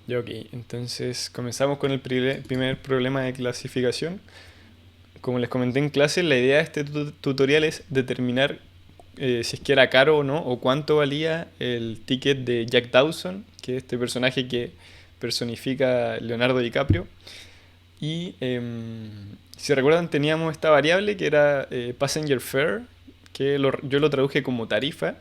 Ya, ok, entonces comenzamos con el primer problema de clasificación. Como les comenté en clase, la idea de este tutorial es determinar si es que era caro o no, o cuánto valía el ticket de Jack Dawson, que es este personaje que personifica Leonardo DiCaprio. Y si recuerdan, teníamos esta variable que era passenger fare, que yo lo traduje como tarifa.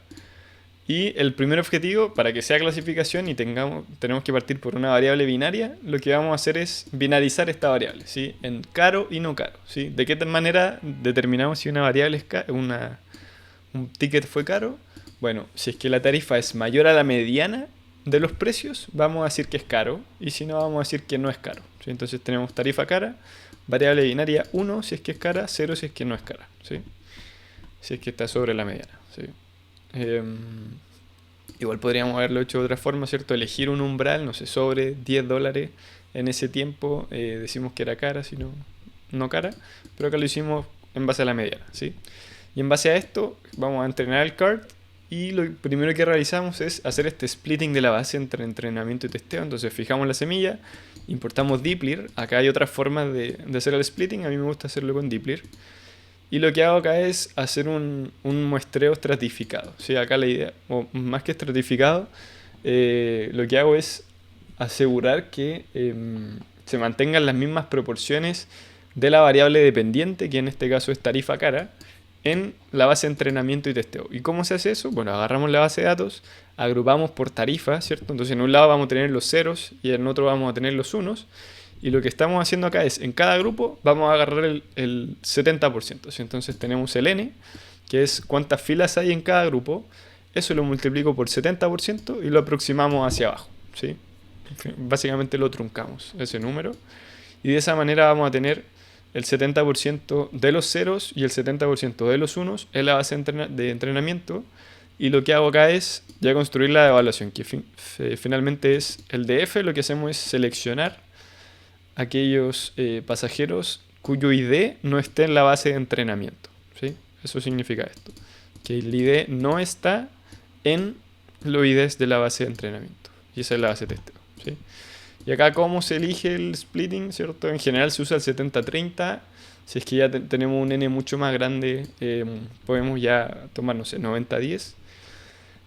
Y el primer objetivo, para que sea clasificación y tenemos que partir por una variable binaria, lo que vamos a hacer es binarizar esta variable, ¿sí? En caro y no caro, ¿sí? ¿De qué manera determinamos si una variable es un ticket fue caro? Bueno, si es que la tarifa es mayor a la mediana de los precios, vamos a decir que es caro, y si no, vamos a decir que no es caro, ¿sí? Entonces tenemos tarifa cara, variable binaria 1 si es que es cara, 0 si es que no es cara, ¿sí? Si es que está sobre la mediana, ¿sí? Igual podríamos haberlo hecho de otra forma, ¿cierto? Elegir un umbral, no sé, sobre $10 en ese tiempo, decimos que era cara, si no, no cara, pero acá lo hicimos en base a la mediana, ¿sí? Y en base a esto vamos a entrenar el cart y lo primero que realizamos es hacer este splitting de la base entre entrenamiento y testeo. Entonces fijamos la semilla, importamos dplyr, acá hay otras formas de hacer el splitting, a mí me gusta hacerlo con dplyr. Y lo que hago acá es hacer un muestreo estratificado. ¿Sí? Acá la idea, o más que estratificado, lo que hago es asegurar que se mantengan las mismas proporciones de la variable dependiente, que en este caso es tarifa cara, en la base de entrenamiento y testeo. ¿Y cómo se hace eso? Bueno, agarramos la base de datos, agrupamos por tarifa, ¿cierto? Entonces en un lado vamos a tener los ceros y en otro vamos a tener los unos. Y lo que estamos haciendo acá es, en cada grupo vamos a agarrar el 70%. ¿Sí? Entonces tenemos el n, que es cuántas filas hay en cada grupo. Eso lo multiplico por 70% y lo aproximamos hacia abajo. ¿Sí? Básicamente lo truncamos, ese número. Y de esa manera vamos a tener el 70% de los ceros y el 70% de los unos en la base de entrenamiento. Y lo que hago acá es ya construir la evaluación, que finalmente es el DF. Lo que hacemos es seleccionar aquellos pasajeros cuyo ID no esté en la base de entrenamiento. ¿Sí? Eso significa esto, que el ID no está en los IDs de la base de entrenamiento. Y esa es la base de testeo. ¿Sí? Y acá cómo se elige el splitting, ¿cierto? En general se usa el 70-30. Si es que ya tenemos un n mucho más grande, podemos ya tomar, no sé, 90-10.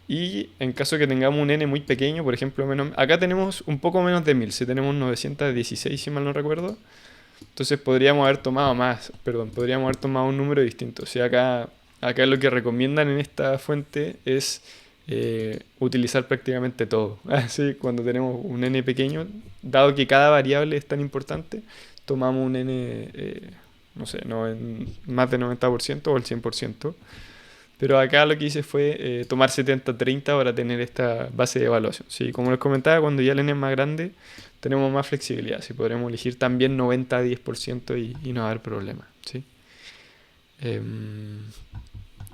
Y en caso que tengamos un n muy pequeño, por ejemplo, acá tenemos un poco menos de 1000, si tenemos 916 si mal no recuerdo. Entonces podríamos haber tomado un número distinto. O sea, acá lo que recomiendan en esta fuente es utilizar prácticamente todo. Así, cuando tenemos un n pequeño, dado que cada variable es tan importante, tomamos un n, no sé, más del 90% o el 100%. Pero acá lo que hice fue tomar 70-30 para tener esta base de evaluación. Sí, como les comentaba, cuando ya el n es más grande, tenemos más flexibilidad. Sí, podremos elegir también 90-10% y no haber problema. ¿Sí?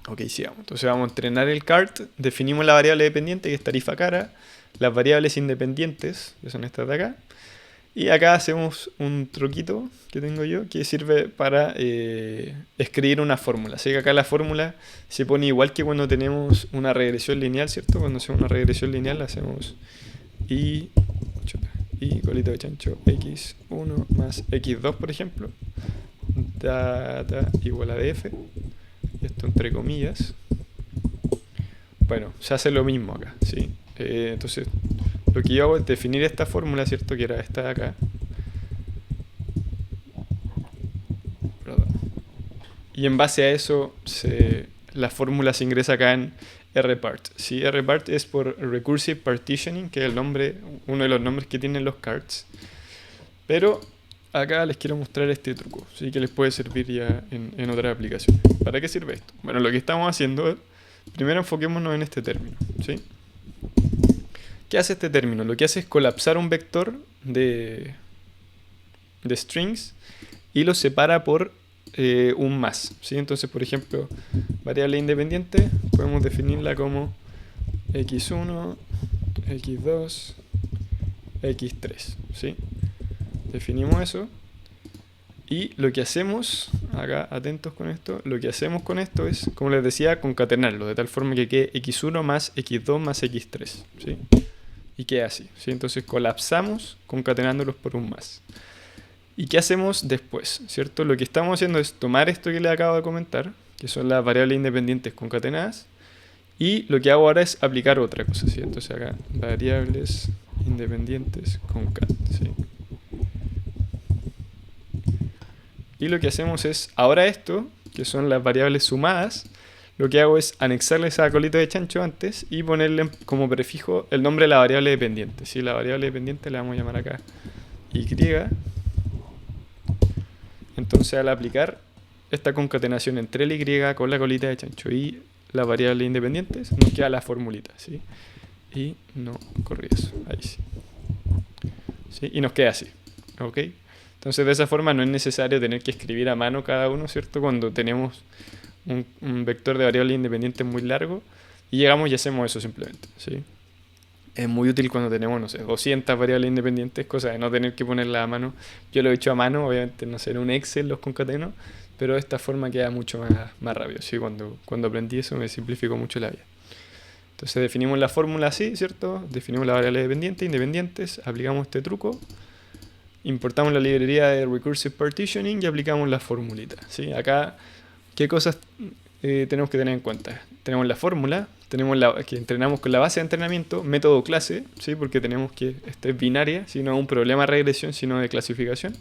Ok, sigamos. Entonces vamos a entrenar el cart. Definimos la variable dependiente, que es tarifa cara. Las variables independientes, que son estas de acá. Y acá hacemos un truquito que tengo yo que sirve para escribir una fórmula. Así que acá la fórmula se pone igual que cuando tenemos una regresión lineal, ¿cierto? Cuando hacemos una regresión lineal hacemos y colito de chancho x1 más x2, por ejemplo. Data igual a df. Esto entre comillas. Bueno, se hace lo mismo acá, ¿sí? Entonces, lo que yo hago es definir esta fórmula, ¿cierto? Que era esta de acá. Perdón. Y en base a eso, la fórmula se ingresa acá en rpart. ¿Sí? Rpart es por Recursive Partitioning, que es uno de los nombres que tienen los carts. Pero acá les quiero mostrar este truco, ¿sí? Que les puede servir ya en otras aplicaciones. ¿Para qué sirve esto? Bueno, lo que estamos haciendo, primero enfoquémonos en este término, ¿sí? ¿Qué hace este término? Lo que hace es colapsar un vector de strings y lo separa por un más, ¿sí? Entonces, por ejemplo, variable independiente podemos definirla como x1, x2, x3, ¿sí? Definimos eso. Y lo que hacemos, acá atentos con esto, lo que hacemos con esto es, como les decía, concatenarlo, de tal forma que quede x1 más x2 más x3, ¿sí? y queda así, ¿sí? Entonces colapsamos concatenándolos por un más. ¿Y qué hacemos después? ¿Cierto? Lo que estamos haciendo es tomar esto que les acabo de comentar, que son las variables independientes concatenadas, y lo que hago ahora es aplicar otra cosa, ¿sí? Entonces acá, variables independientes concat, ¿sí? Y lo que hacemos es, ahora esto, que son las variables sumadas, lo que hago es anexarle esa colita de chancho antes y ponerle como prefijo el nombre de la variable dependiente, ¿sí? La variable dependiente la vamos a llamar acá y. Entonces al aplicar esta concatenación entre el y con la colita de chancho y la variable independiente, nos queda la formulita, ¿sí? Y no corrí eso, ahí sí. ¿Sí? Y nos queda así, ¿ok? Entonces de esa forma no es necesario tener que escribir a mano cada uno, ¿cierto? Cuando tenemos un vector de variable independiente muy largo y llegamos y hacemos eso simplemente, ¿sí? Es muy útil cuando tenemos, no sé, 200 variables independientes, cosa de no tener que ponerla a mano. Yo lo he hecho a mano, obviamente, no sé, en un Excel los concateno, pero de esta forma queda mucho más rápido, ¿sí? Cuando aprendí eso me simplificó mucho la vida. Entonces definimos la fórmula así, ¿cierto? Definimos la variable dependiente, independientes, aplicamos este truco, importamos la librería de Recursive Partitioning y aplicamos la formulita, ¿sí? Acá, ¿qué cosas tenemos que tener en cuenta? Tenemos la fórmula, tenemos que entrenamos con la base de entrenamiento, método clase, ¿sí? Porque tenemos que, esta es binaria, ¿sí? No es un problema de regresión, sino de clasificación.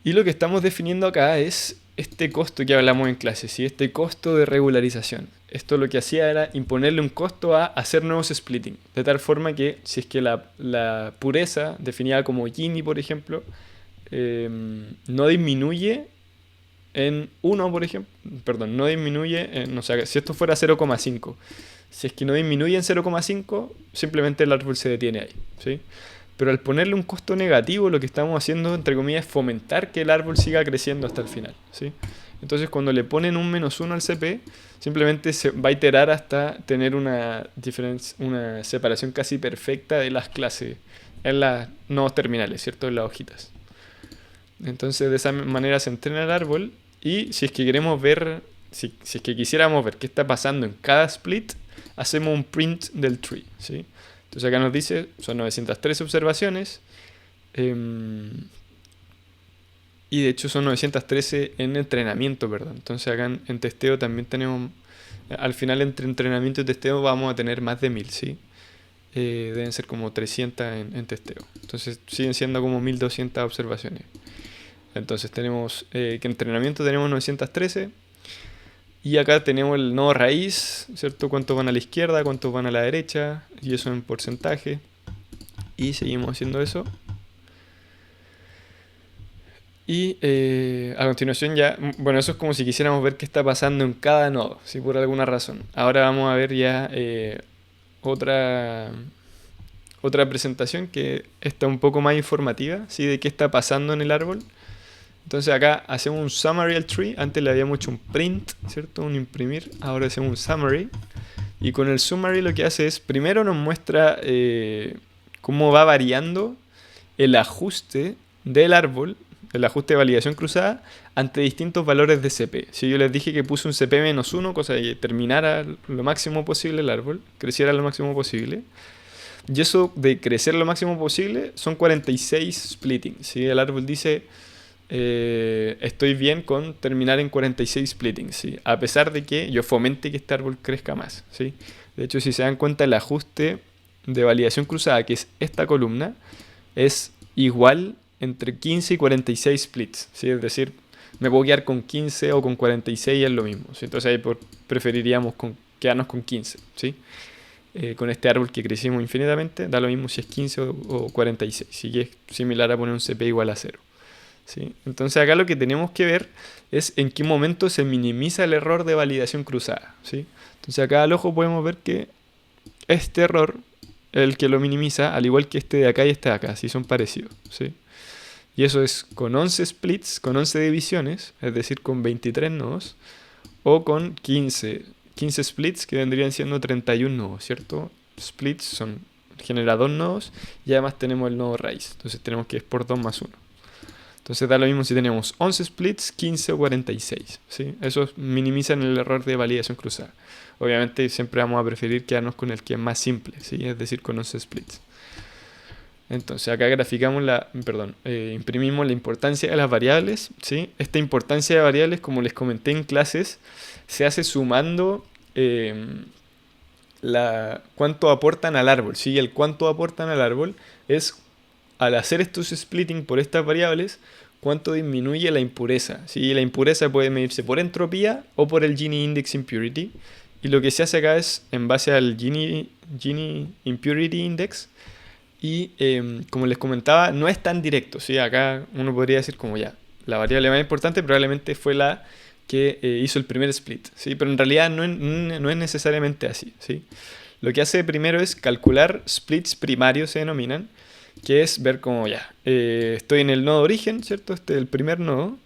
Y lo que estamos definiendo acá es este costo que hablamos en clase, ¿sí? Este costo de regularización. Esto lo que hacía era imponerle un costo a hacer nuevos splitting, de tal forma que si es que la pureza, definida como Gini, por ejemplo, no disminuye en 1, por ejemplo, perdón, no disminuye en, o sea, si esto fuera 0,5, si es que no disminuye en 0,5, simplemente el árbol se detiene ahí, ¿sí? Pero al ponerle un costo negativo, lo que estamos haciendo, entre comillas, es fomentar que el árbol siga creciendo hasta el final, ¿sí? Entonces, cuando le ponen un -1 al CP, simplemente se va a iterar hasta tener una separación casi perfecta de las clases en las nodos terminales, ¿cierto? En las hojitas. Entonces, de esa manera se entrena el árbol. Y si es que queremos ver, si es que quisiéramos ver qué está pasando en cada split, hacemos un print del tree, ¿sí? Entonces acá nos dice, son 913 observaciones. Y de hecho son 913 en entrenamiento, perdón. Entonces acá en testeo también tenemos, al final entre entrenamiento y testeo vamos a tener más de 1000, ¿sí? Deben ser como 300 en testeo. Entonces siguen siendo como 1200 observaciones. Entonces tenemos que entrenamiento tenemos 913 y acá tenemos el nodo raíz, ¿cierto? Cuántos van a la izquierda, cuántos van a la derecha y eso en porcentaje. Y seguimos haciendo eso. Y a continuación ya, bueno, eso es como si quisiéramos ver qué está pasando en cada nodo, si por alguna razón. Ahora vamos a ver ya otra presentación que está un poco más informativa, ¿sí? De qué está pasando en el árbol. Entonces acá hacemos un summary al tree. Antes le habíamos hecho un print, ¿cierto? Un imprimir. Ahora hacemos un summary. Y con el summary lo que hace es, primero nos muestra cómo va variando el ajuste del árbol, el ajuste de validación cruzada, ante distintos valores de CP. Si yo les dije que puse un CP -1, cosa de que terminara lo máximo posible el árbol, creciera lo máximo posible. Y eso de crecer lo máximo posible son 46 splitting, ¿sí? El árbol dice... estoy bien con terminar en 46 splittings, ¿sí? A pesar de que yo fomente que este árbol crezca más, ¿sí? De hecho, si se dan cuenta, el ajuste de validación cruzada, que es esta columna, es igual entre 15 y 46 splits, ¿sí? Es decir, me puedo quedar con 15 o con 46, es lo mismo, ¿sí? Entonces ahí preferiríamos quedarnos con 15, ¿sí? Con este árbol que crecimos infinitamente, da lo mismo si es 15 o 46, ¿sí? Que es similar a poner un CP igual a 0. ¿Sí? Entonces acá lo que tenemos que ver es en qué momento se minimiza el error de validación cruzada, ¿sí? Entonces acá al ojo podemos ver que este error, el que lo minimiza, al igual que este de acá y este de acá, ¿sí? Son parecidos, ¿sí? Y eso es con 11 splits, con 11 divisiones, es decir, con 23 nodos, o con 15 splits, que vendrían siendo 31 nodos, ¿cierto? Splits genera 2 nodos y además tenemos el nodo raíz, entonces tenemos que es por 2 más 1. Entonces da lo mismo si tenemos 11 splits, 15 o 46, ¿sí? Eso minimizan el error de validación cruzada. Obviamente siempre vamos a preferir quedarnos con el que es más simple, ¿sí? Es decir, con 11 splits. Entonces acá imprimimos la importancia de las variables, ¿sí? Esta importancia de variables, como les comenté en clases, se hace sumando cuánto aportan al árbol, ¿sí? El cuánto aportan al árbol es, al hacer estos splitting por estas variables, cuánto disminuye la impureza, ¿sí? La impureza puede medirse por entropía o por el Gini Index Impurity. Y lo que se hace acá es, en base al Gini Impurity Index, y como les comentaba, no es tan directo, ¿sí? Acá uno podría decir como ya, la variable más importante probablemente fue la que hizo el primer split, ¿sí? Pero en realidad no es necesariamente así, ¿sí? Lo que hace primero es calcular splits primarios, se denominan, que es ver como ya, estoy en el nodo origen, ¿cierto? Este es el primer nodo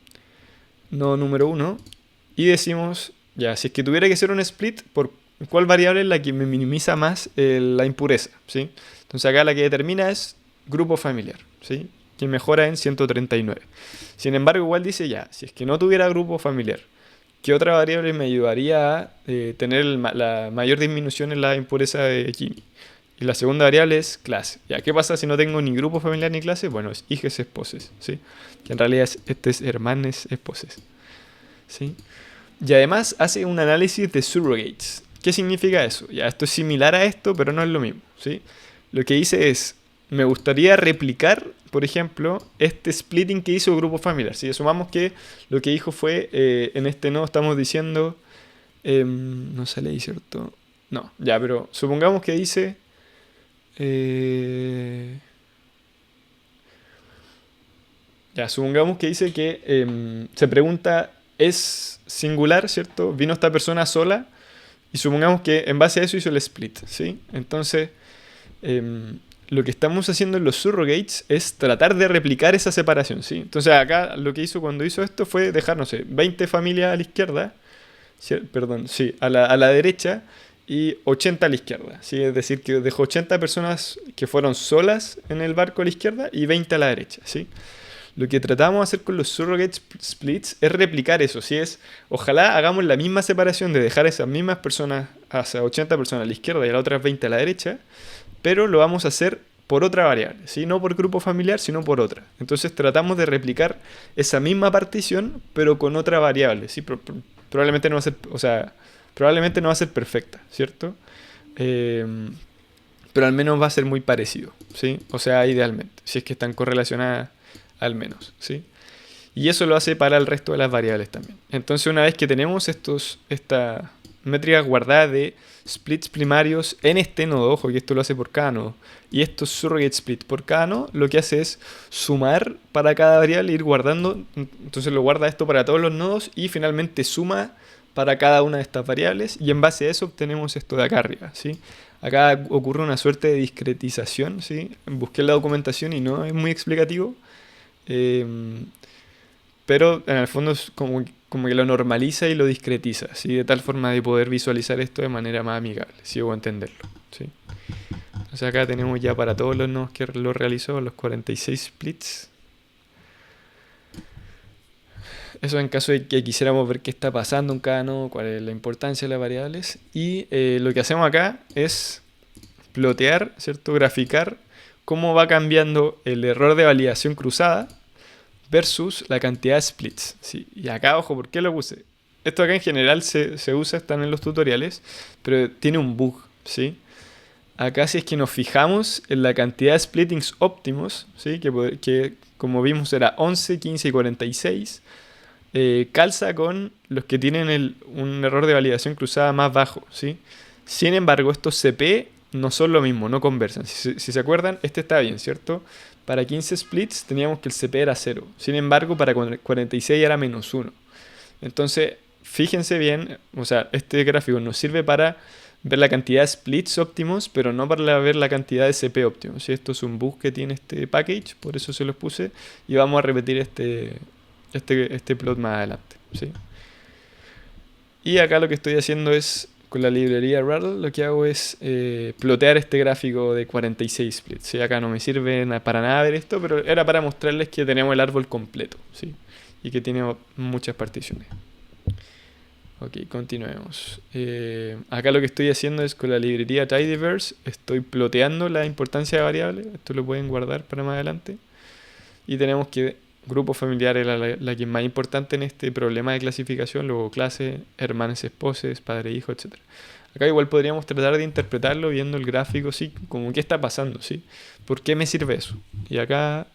número 1, y decimos, ya, si es que tuviera que hacer un split, ¿por cuál variable es la que me minimiza más la impureza, ¿sí? Entonces acá la que determina es grupo familiar, ¿sí? Que mejora en 139. Sin embargo, igual dice ya, si es que no tuviera grupo familiar, ¿qué otra variable me ayudaría a tener la mayor disminución en la impureza de Gini? Y la segunda variable es clase. ¿Ya? ¿Qué pasa si no tengo ni grupo familiar ni clase? Bueno, es hijes esposes, ¿sí? Que en realidad es hermanes esposes, ¿sí? Y además hace un análisis de surrogates. ¿Qué significa eso? Ya, esto es similar a esto, pero no es lo mismo, ¿sí? Lo que dice es, me gustaría replicar, por ejemplo, este splitting que hizo el grupo familiar. Si asumamos que lo que dijo fue, en este nodo estamos diciendo, no sale ahí, ¿cierto? No, ya, pero supongamos que dice, supongamos que dice que se pregunta, ¿es singular, ¿cierto? Vino esta persona sola y supongamos que en base a eso hizo el split, ¿sí? Entonces, lo que estamos haciendo en los surrogates es tratar de replicar esa separación, ¿sí? Entonces acá lo que hizo cuando hizo esto fue dejar, no sé, 20 familias a la izquierda, a la derecha y 80 a la izquierda, ¿sí? Es decir, que dejó 80 personas que fueron solas en el barco a la izquierda y 20 a la derecha, ¿sí? Lo que tratamos de hacer con los surrogate splits es replicar eso, ¿sí? Ojalá hagamos la misma separación de dejar a esas mismas personas, a esas 80 personas a la izquierda y a las otras 20 a la derecha, pero lo vamos a hacer por otra variable, ¿sí? No por grupo familiar, sino por otra. Entonces tratamos de replicar esa misma partición, pero con otra variable, ¿sí? Probablemente no va a ser, probablemente no va a ser perfecta, ¿cierto? Pero al menos va a ser muy parecido, ¿sí? O sea, idealmente, si es que están correlacionadas al menos, ¿sí? Y eso lo hace para el resto de las variables también. Entonces, una vez que tenemos esta métrica guardada de splits primarios en este nodo, ojo que esto lo hace por cada nodo, y estos surrogate split por cada nodo, lo que hace es sumar para cada variable, ir guardando, entonces lo guarda esto para todos los nodos y finalmente suma para cada una de estas variables y en base a eso obtenemos esto de acá arriba, ¿sí? Acá ocurre una suerte de discretización, ¿sí? Busqué la documentación y no es muy explicativo, pero en el fondo es como que lo normaliza y lo discretiza, ¿sí? De tal forma de poder visualizar esto de manera más amigable, si debo entenderlo, ¿sí? Entonces acá tenemos ya para todos los nodos que lo realizó los 46 splits. Eso en caso de que quisiéramos ver qué está pasando en cada nodo, cuál es la importancia de las variables. Y lo que hacemos acá es plotear, ¿cierto? Graficar cómo va cambiando el error de validación cruzada versus la cantidad de splits, ¿sí? Y acá, ojo, ¿por qué lo puse? Esto acá en general se usa, están en los tutoriales, pero tiene un bug, ¿sí? Acá si es que nos fijamos en la cantidad de splittings óptimos, ¿sí? Que como vimos era 11, 15 y 46, calza con los que tienen un error de validación cruzada más bajo, ¿sí? Sin embargo, estos CP no son lo mismo, no conversan. Si se acuerdan, este está bien, ¿cierto? Para 15 splits teníamos que el CP era 0. Sin embargo, para 46 era -1. Entonces, fíjense bien, o sea, este gráfico nos sirve para ver la cantidad de splits óptimos, pero no para ver la cantidad de CP óptimos, ¿sí? Esto es un bug que tiene este package, por eso se los puse. Y vamos a repetir este plot más adelante, ¿sí? Y acá lo que estoy haciendo es Con la librería Rattle lo que hago es plotear este gráfico de 46 splits. ¿Sí? Acá no me sirve para nada ver esto, pero era para mostrarles que tenemos el árbol completo, ¿sí? Y que tiene muchas particiones. Ok, continuemos. Acá lo que estoy haciendo es con la librería Tidyverse, estoy ploteando la importancia de variables. Esto lo pueden guardar para más adelante. Y tenemos que grupo familiar es la que es más importante en este problema de clasificación, luego clase, hermanos, esposos, padre, hijo, etc. Acá igual podríamos tratar de interpretarlo viendo el gráfico, sí, como qué está pasando, ¿sí? ¿Por qué me sirve eso? Y acá,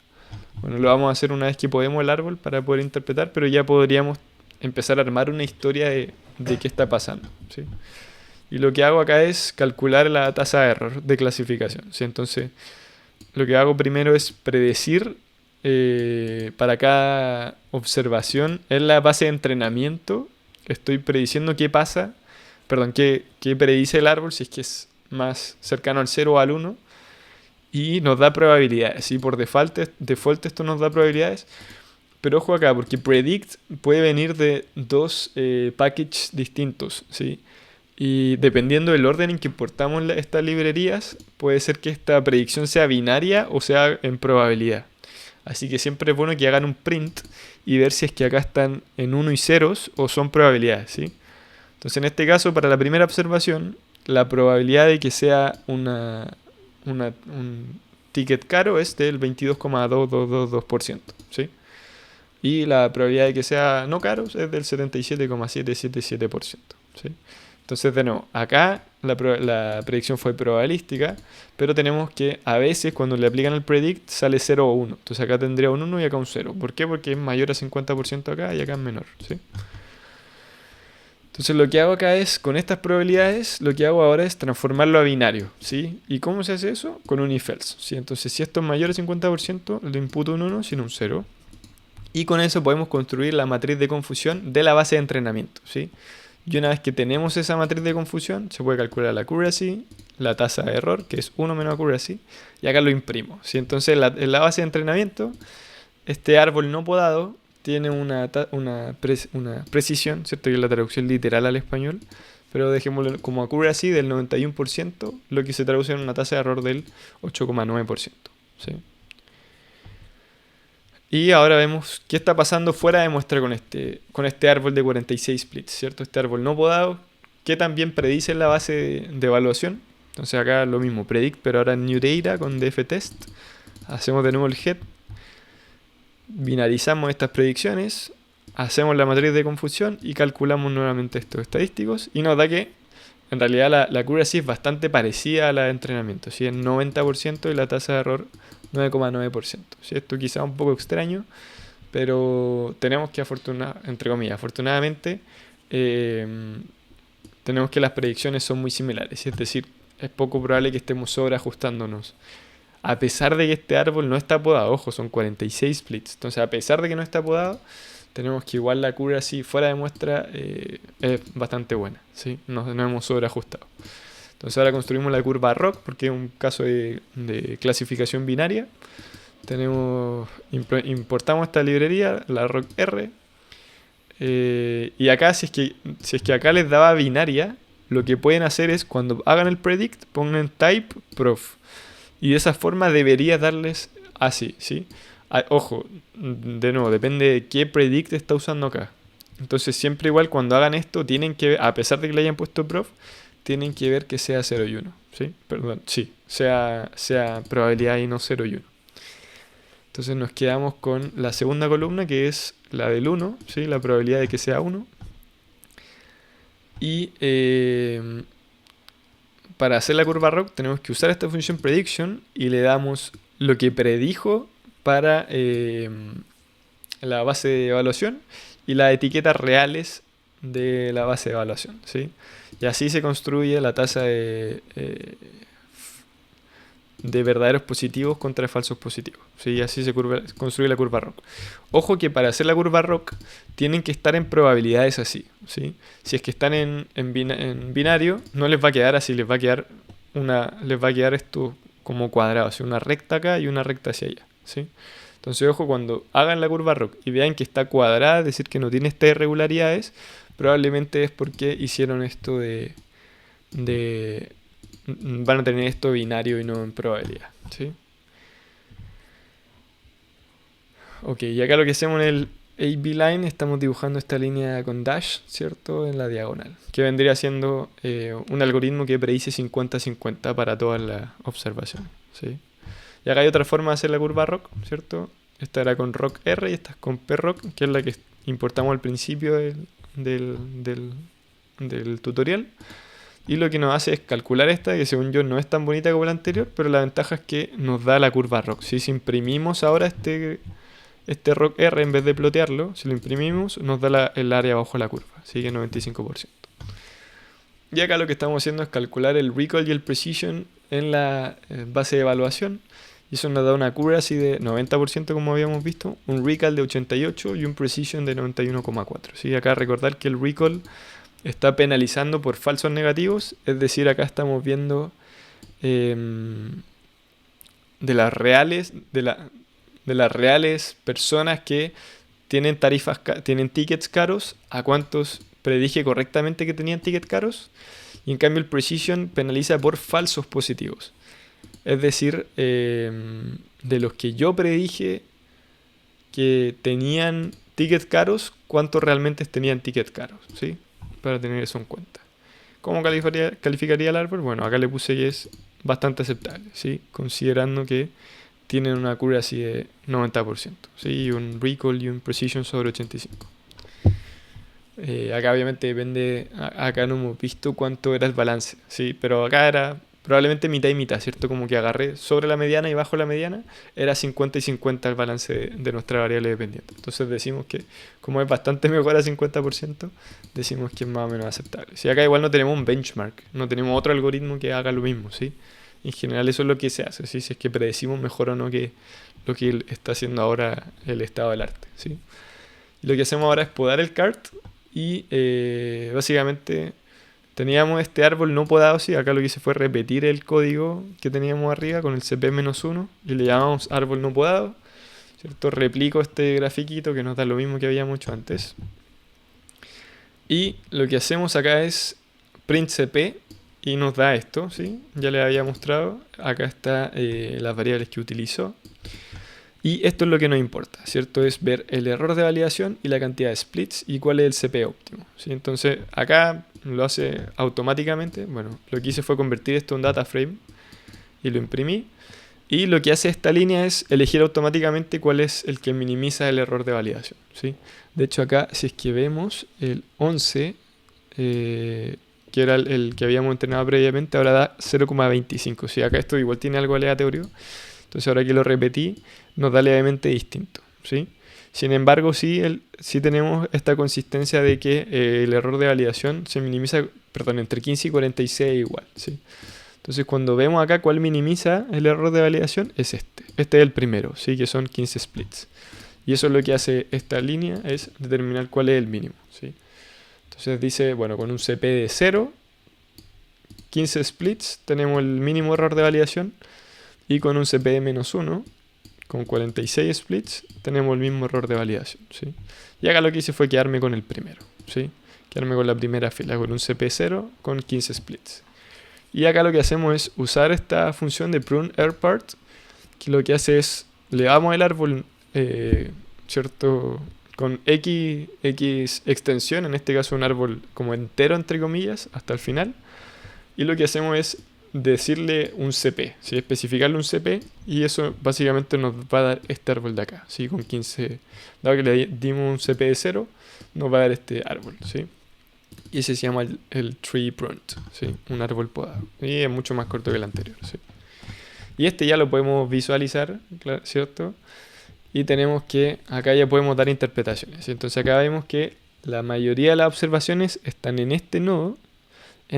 bueno, lo vamos a hacer una vez que podemos el árbol para poder interpretar, pero ya podríamos empezar a armar una historia de qué está pasando, ¿sí? Y lo que hago acá es calcular la tasa de error de clasificación, ¿sí? Entonces, lo que hago primero es predecir para cada observación en la base de entrenamiento. Estoy prediciendo qué pasa, perdón, qué predice el árbol si es que es más cercano al 0 o al 1 y nos da probabilidades. Y por default esto nos da probabilidades. Pero ojo acá, porque predict puede venir de dos packages distintos, ¿sí? Y dependiendo del orden en que importamos estas librerías, puede ser que esta predicción sea binaria o sea en probabilidad. Así que siempre es bueno que hagan un print y ver si es que acá están en 1 y ceros o son probabilidades, ¿sí? Entonces en este caso, para la primera observación, la probabilidad de que sea un ticket caro es del 22,2222%, ¿sí? Y la probabilidad de que sea no caro es del 77,777%, ¿sí? Entonces, de nuevo, acá la predicción fue probabilística, pero tenemos que a veces cuando le aplican el predict sale 0 o 1. Entonces acá tendría un 1 y acá un 0. ¿Por qué? Porque es mayor a 50% acá y acá es menor, ¿sí? Entonces lo que hago acá es, con estas probabilidades, lo que hago ahora es transformarlo a binario, ¿sí? ¿Y cómo se hace eso? Con un if-else, ¿sí? Entonces si esto es mayor a 50%, le imputo un 1 sin un 0. Y con eso podemos construir la matriz de confusión de la base de entrenamiento, ¿sí? Y una vez que tenemos esa matriz de confusión, se puede calcular la accuracy, la tasa de error, que es 1 menos accuracy, y acá lo imprimo, ¿sí? Entonces en la base de entrenamiento, este árbol no podado tiene una precisión, ¿cierto? Que es la traducción literal al español, pero dejémoslo como accuracy del 91%, lo que se traduce en una tasa de error del 8,9%, ¿sí? Y ahora vemos qué está pasando fuera de muestra con este árbol de 46 splits, ¿cierto? Este árbol no podado, que también predice la base de evaluación. Entonces acá lo mismo, predict, pero ahora en new data con dftest. Hacemos de nuevo el head, binarizamos estas predicciones, hacemos la matriz de confusión y calculamos nuevamente estos estadísticos. Y nos da que en realidad la accuracy es bastante parecida a la de entrenamiento, ¿sí? En 90% y la tasa de error 9,9%. ¿Sí? Esto quizá un poco extraño, pero tenemos que entre comillas, afortunadamente, tenemos que las predicciones son muy similares. Es decir, es poco probable que estemos sobreajustándonos. A pesar de que este árbol no está podado, ojo, son 46 splits. Entonces, a pesar de que no está podado, tenemos que igual la accuracy fuera de muestra es bastante buena, ¿sí? No hemos sobreajustado. Entonces ahora construimos la curva ROC porque es un caso de clasificación binaria. Importamos esta librería, la ROC-R. Y acá, si es que acá les daba binaria, lo que pueden hacer es cuando hagan el predict, pongan type prof. Y de esa forma debería darles así, ¿sí? Ojo, de nuevo, depende de qué predict está usando acá. Entonces siempre igual cuando hagan esto, tienen que, a pesar de que le hayan puesto prof, tienen que ver que sea 0 y 1, ¿sí? Perdón, sí, sea probabilidad y no 0 y 1. Entonces nos quedamos con la segunda columna, que es la del 1, ¿sí? La probabilidad de que sea 1. Y para hacer la curva ROC tenemos que usar esta función prediction y le damos lo que predijo para la base de evaluación y las etiquetas reales de la base de evaluación, ¿sí? Y así se construye la tasa de verdaderos positivos contra falsos positivos, ¿sí? Y así se construye la curva ROC. Ojo que para hacer la curva ROC tienen que estar en probabilidades así, ¿sí? Si es que están en binario, no les va a quedar así, les va a quedar esto como cuadrado, ¿sí? Una recta acá y una recta hacia allá, ¿sí? Entonces, ojo, cuando hagan la curva ROC y vean que está cuadrada, es decir, que no tiene estas irregularidades, probablemente es porque hicieron esto de van a tener esto binario y no en probabilidad, ¿sí? Ok, y acá lo que hacemos en el AB line, estamos dibujando esta línea con dash, ¿cierto? En la diagonal, que vendría siendo un algoritmo que predice 50-50 para todas las observaciones, ¿sí? Y acá hay otra forma de hacer la curva ROC, ¿cierto? Esta era con ROC R y esta es con PROC, que es la que importamos al principio del tutorial. Y lo que nos hace es calcular esta, que según yo no es tan bonita como la anterior, pero la ventaja es que nos da la curva ROC. Si imprimimos ahora este ROC R en vez de plotearlo, si lo imprimimos, nos da el área bajo la curva, así que 95%. Y acá lo que estamos haciendo es calcular el recall y el precision en la base de evaluación. Y eso nos da una accuracy de 90% como habíamos visto, un recall de 88 y un precision de 91,4. ¿Sí? Acá recordar que el recall está penalizando por falsos negativos, es decir, acá estamos viendo de las reales personas que tienen tienen tickets caros, a cuántos predije correctamente que tenían tickets caros, y en cambio el precision penaliza por falsos positivos. Es decir, de los que yo predije que tenían tickets caros, cuántos realmente tenían tickets caros, ¿sí? Para tener eso en cuenta. ¿Cómo calificaría el árbol? Bueno, acá le puse que es bastante aceptable, ¿sí? Considerando que tienen una accuracy de 90%, ¿sí? Y un recall y un precision sobre 85%. Acá obviamente depende, acá no hemos visto cuánto era el balance, ¿sí? Pero acá era probablemente mitad y mitad, ¿cierto? Como que agarré sobre la mediana y bajo la mediana, era 50 y 50 el balance de nuestra variable dependiente. Entonces decimos que, como es bastante mejor a 50%, decimos que es más o menos aceptable. Si acá igual no tenemos un benchmark, no tenemos otro algoritmo que haga lo mismo, ¿sí? En general eso es lo que se hace, ¿sí? Si es que predecimos mejor o no que lo que está haciendo ahora el estado del arte, ¿sí? Y lo que hacemos ahora es podar el cart y básicamente teníamos este árbol no podado, ¿sí? Acá lo que hice fue repetir el código que teníamos arriba con el cp-1 y le llamamos árbol no podado, ¿cierto? Replico este grafiquito que nos da lo mismo que habíamos hecho antes. Y lo que hacemos acá es print cp y nos da esto, ¿sí? Ya les había mostrado. Acá está las variables que utilizó. Y esto es lo que nos importa, ¿cierto? Es ver el error de validación y la cantidad de splits y cuál es el CP óptimo, ¿sí? Entonces acá lo hace automáticamente. Bueno, lo que hice fue convertir esto en data frame y lo imprimí. Y lo que hace esta línea es elegir automáticamente cuál es el que minimiza el error de validación, ¿sí? De hecho acá, si es que vemos el 11, que era el que habíamos entrenado previamente, ahora da 0,25. ¿Sí? Acá esto igual tiene algo aleatorio. Entonces ahora que lo repetí, nos da levemente distinto, ¿sí? Sin embargo, sí tenemos esta consistencia de que el error de validación se minimiza, entre 15 y 46 igual, ¿sí? Entonces cuando vemos acá cuál minimiza el error de validación, es este. Este es el primero, ¿sí? Que son 15 splits. Y eso es lo que hace esta línea, es determinar cuál es el mínimo, ¿sí? Entonces dice, bueno, con un CP de 0, 15 splits, tenemos el mínimo error de validación. Y con un CP de -1, con 46 splits, tenemos el mismo error de validación, ¿sí? Y acá lo que hice fue quedarme con el primero, ¿sí? Quedarme con la primera fila, con un CP0 con 15 splits. Y acá lo que hacemos es usar esta función de prune airPart, que lo que hace es, le damos el árbol, ¿cierto? Con X extensión, en este caso un árbol como entero, entre comillas, hasta el final. Y lo que hacemos es decirle un CP, ¿sí? Especificarle un CP, y eso básicamente nos va a dar este árbol de acá, ¿sí? Con 15, dado que le dimos un CP de 0, nos va a dar este árbol, ¿sí? Y ese se llama el tree pruned, ¿sí? Un árbol podado, y es mucho más corto que el anterior, ¿sí? Y este ya lo podemos visualizar, ¿cierto? Y tenemos que, acá ya podemos dar interpretaciones, ¿sí? Entonces acá vemos que la mayoría de las observaciones están en este nodo y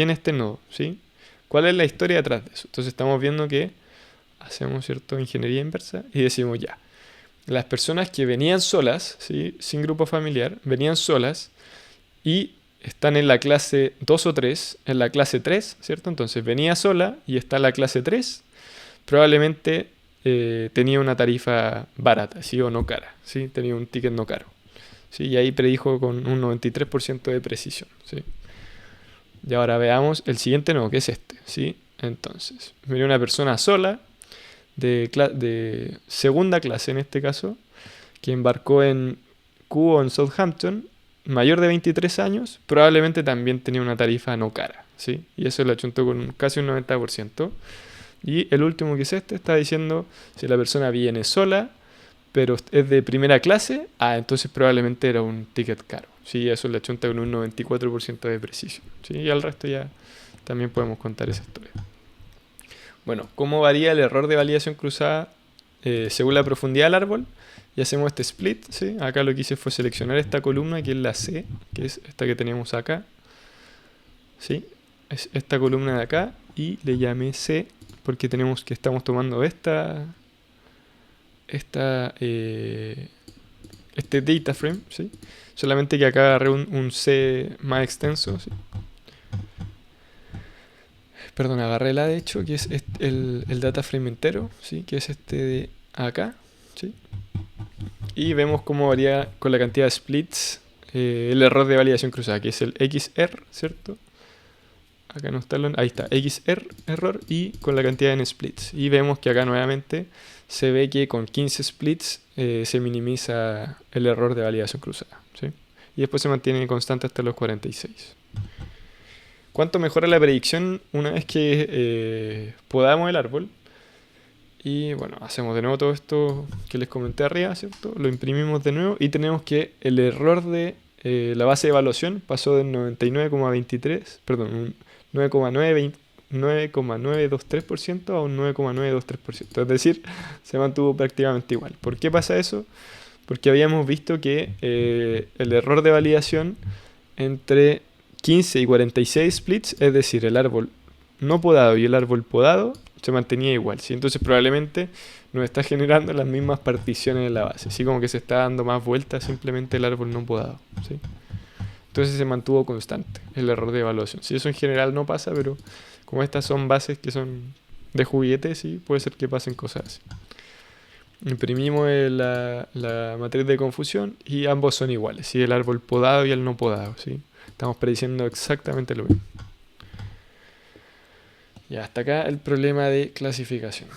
en este nodo, ¿sí? ¿Cuál es la historia detrás de eso? Entonces estamos viendo que hacemos, ¿cierto?, ingeniería inversa y decimos ya, las personas que venían solas, ¿sí?, sin grupo familiar, venían solas y están en la clase 2 o 3, en la clase 3, ¿cierto? Entonces venía sola y está en la clase 3, probablemente tenía una tarifa barata, ¿sí? O no cara, ¿sí? Tenía un ticket no caro, ¿sí? Y ahí predijo con un 93% de precisión, ¿sí? Y ahora veamos el siguiente nodo, que es este, ¿sí? Entonces, viene una persona sola, de segunda clase en este caso, que embarcó en Cuba, en Southampton, mayor de 23 años, probablemente también tenía una tarifa no cara, ¿sí? Y eso lo achuntó con casi un 90%. Y el último que es este, está diciendo si la persona viene sola, pero es de primera clase, entonces probablemente era un ticket caro. Sí, eso le achunta con un 94% de precisión. ¿Sí? Y al resto ya también podemos contar esa historia. Bueno, ¿cómo varía el error de validación cruzada según la profundidad del árbol? Y hacemos este split. ¿Sí? Acá lo que hice fue seleccionar esta columna, que es la C, que es esta que tenemos acá. ¿Sí? Es esta columna de acá, y le llamé C porque estamos tomando este data frame, ¿sí? Solamente que acá agarré un C más extenso, ¿sí? Perdón, agarré de hecho, que es el data frame entero, ¿sí? Que es este de acá, ¿sí? Y vemos cómo varía con la cantidad de splits el error de validación cruzada, que es el XR, ¿cierto? Acá no está, ahí está, XR error, y con la cantidad en splits. Y vemos que acá nuevamente se ve que con 15 splits se minimiza el error de validación cruzada, ¿sí? Y después se mantiene constante hasta los 46. ¿Cuánto mejora la predicción una vez que podamos el árbol? Y bueno, hacemos de nuevo todo esto que les comenté arriba, ¿cierto? Lo imprimimos de nuevo y tenemos que el error de la base de evaluación pasó del 99,23, perdón, un 9,923% a un 9,923%. Es decir, se mantuvo prácticamente igual. ¿Por qué pasa eso? Porque habíamos visto que el error de validación entre 15 y 46 splits, es decir, el árbol no podado y el árbol podado, se mantenía igual, ¿sí? Entonces probablemente nos está generando las mismas particiones en la base, así como que se está dando más vueltas simplemente el árbol no podado, ¿sí? Entonces se mantuvo constante el error de evaluación. Si eso en general no pasa, pero como estas son bases que son de juguete, sí, puede ser que pasen cosas así. Imprimimos la matriz de confusión y ambos son iguales, ¿sí? El árbol podado y el no podado, ¿sí? Estamos prediciendo exactamente lo mismo. Y hasta acá el problema de clasificación.